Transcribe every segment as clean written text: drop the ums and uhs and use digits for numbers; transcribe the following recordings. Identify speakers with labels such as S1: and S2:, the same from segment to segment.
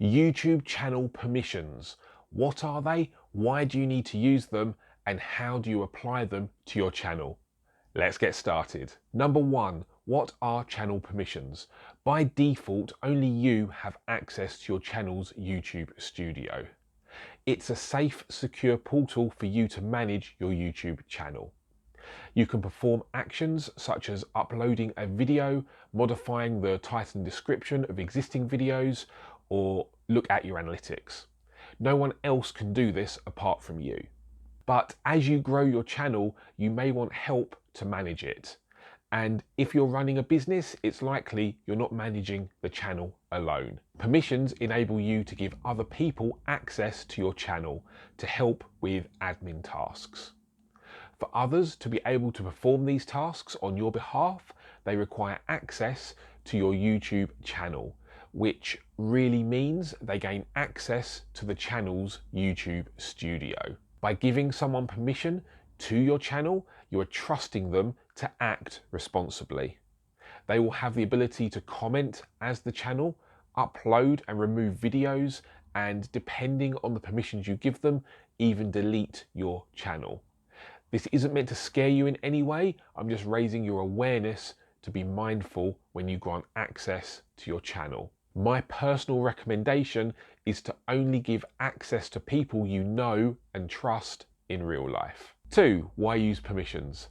S1: YouTube channel permissions. What are they? Why do you need to use them? And how do you apply them to your channel? Let's get started. Number one, what are channel permissions? By default, only you have access to your channel's YouTube studio. It's a safe, secure portal for you to manage your YouTube channel. You can perform actions such as uploading a video, modifying the title and description of existing videos, or look at your analytics. No one else can do this apart from you. But as you grow your channel, you may want help to manage it. And if you're running a business, it's likely you're not managing the channel alone. Permissions enable you to give other people access to your channel to help with admin tasks. For others to be able to perform these tasks on your behalf, they require access to your YouTube channel, which really means they gain access to the channel's YouTube studio. By giving someone permission to your channel, you are trusting them to act responsibly. They will have the ability to comment as the channel, upload and remove videos, and depending on the permissions you give them, even delete your channel. This isn't meant to scare you in any way. I'm just raising your awareness to be mindful when you grant access to your channel. My personal recommendation is to only give access to people you know and trust in real life. 2. Why use permissions?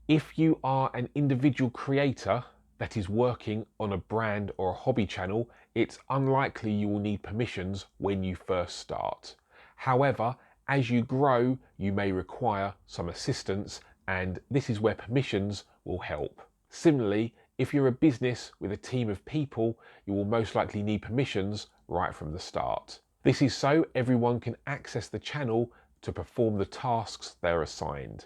S1: If you are an individual creator that is working on a brand or a hobby channel, it's unlikely you will need permissions when you first start. However, as you grow, you may require some assistance, and this is where permissions will help. Similarly, if you're a business with a team of people, you will most likely need permissions right from the start. This is so everyone can access the channel to perform the tasks they're assigned.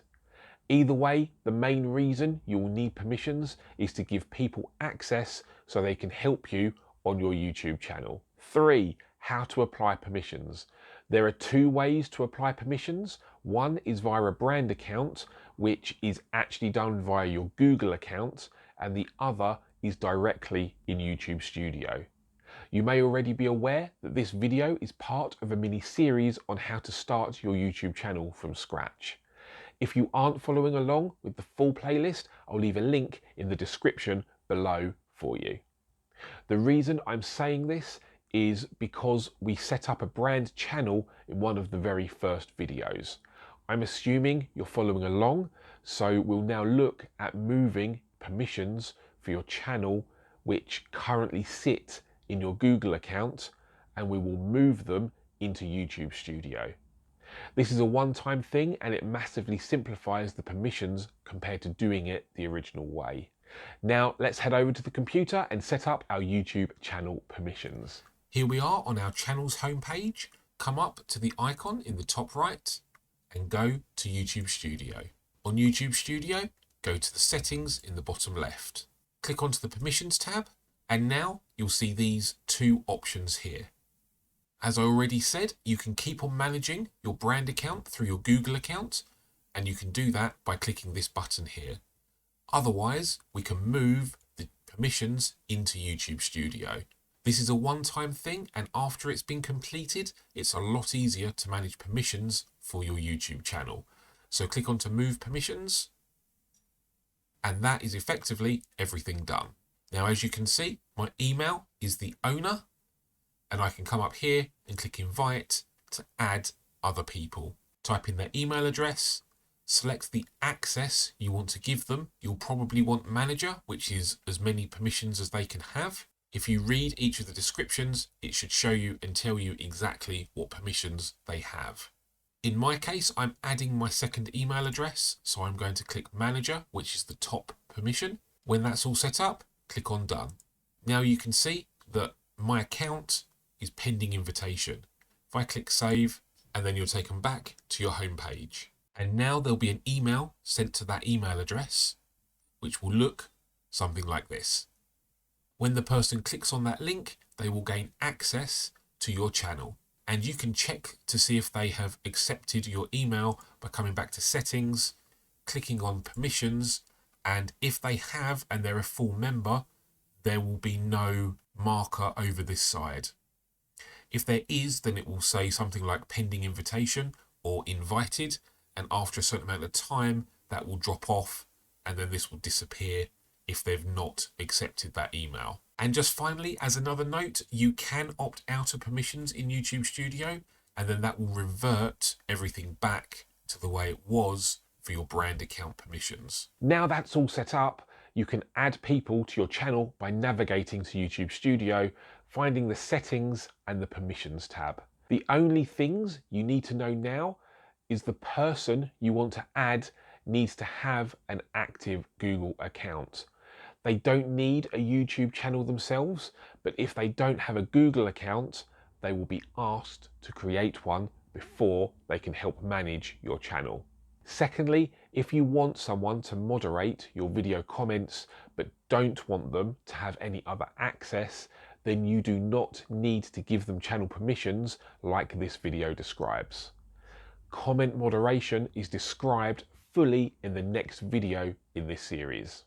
S1: Either way, the main reason you will need permissions is to give people access so they can help you on your YouTube channel. 3. How to apply permissions. There are 2 ways to apply permissions. One is via a brand account, which is actually done via your Google account, and the other is directly in YouTube Studio. You may already be aware that this video is part of a mini series on how to start your YouTube channel from scratch. If you aren't following along with the full playlist, I'll leave a link in the description below for you. The reason I'm saying this is because we set up a brand channel in one of the very first videos. I'm assuming you're following along, so we'll now look at moving permissions for your channel which currently sit in your Google account, and we will move them into YouTube Studio. This is a one-time thing and it massively simplifies the permissions compared to doing it the original way. Now let's head over to the computer and set up our YouTube channel permissions. Here we are on our channel's homepage. Come up to the icon in the top right and go to YouTube Studio. On YouTube Studio, go to the settings in the bottom left. Click onto the permissions tab, and now you'll see these 2 options here. As I already said, you can keep on managing your brand account through your Google account, and you can do that by clicking this button here. Otherwise, we can move the permissions into YouTube Studio. This is a one-time thing, and after it's been completed, it's a lot easier to manage permissions for your YouTube channel. So click on to move permissions, and that is effectively everything done. Now, as you can see, my email is the owner, and I can come up here and click invite to add other people. Type in their email address, select the access you want to give them. You'll probably want manager, which is as many permissions as they can have. If you read each of the descriptions, it should show you and tell you exactly what permissions they have. In my case, I'm adding my second email address, so I'm going to click manager, which is the top permission. When that's all set up, click on done. Now you can see that my account is pending invitation. If I click save, and then you're taken back to your home page. And now there'll be an email sent to that email address, which will look something like this. When the person clicks on that link, they will gain access to your channel. And you can check to see if they have accepted your email by coming back to settings, clicking on permissions, and if they have and they're a full member, there will be no marker over this side. If there is, then it will say something like pending invitation or invited, and after a certain amount of time that will drop off, and then this will disappear if they've not accepted that email. And just finally, as another note, you can opt out of permissions in YouTube Studio, and then that will revert everything back to the way it was for your brand account permissions. Now that's all set up, you can add people to your channel by navigating to YouTube Studio, finding the settings and the permissions tab. The only things you need to know now is the person you want to add needs to have an active Google account. They don't need a YouTube channel themselves, but if they don't have a Google account, they will be asked to create one before they can help manage your channel. Secondly, if you want someone to moderate your video comments but don't want them to have any other access, then you do not need to give them channel permissions like this video describes. Comment moderation is described fully in the next video in this series.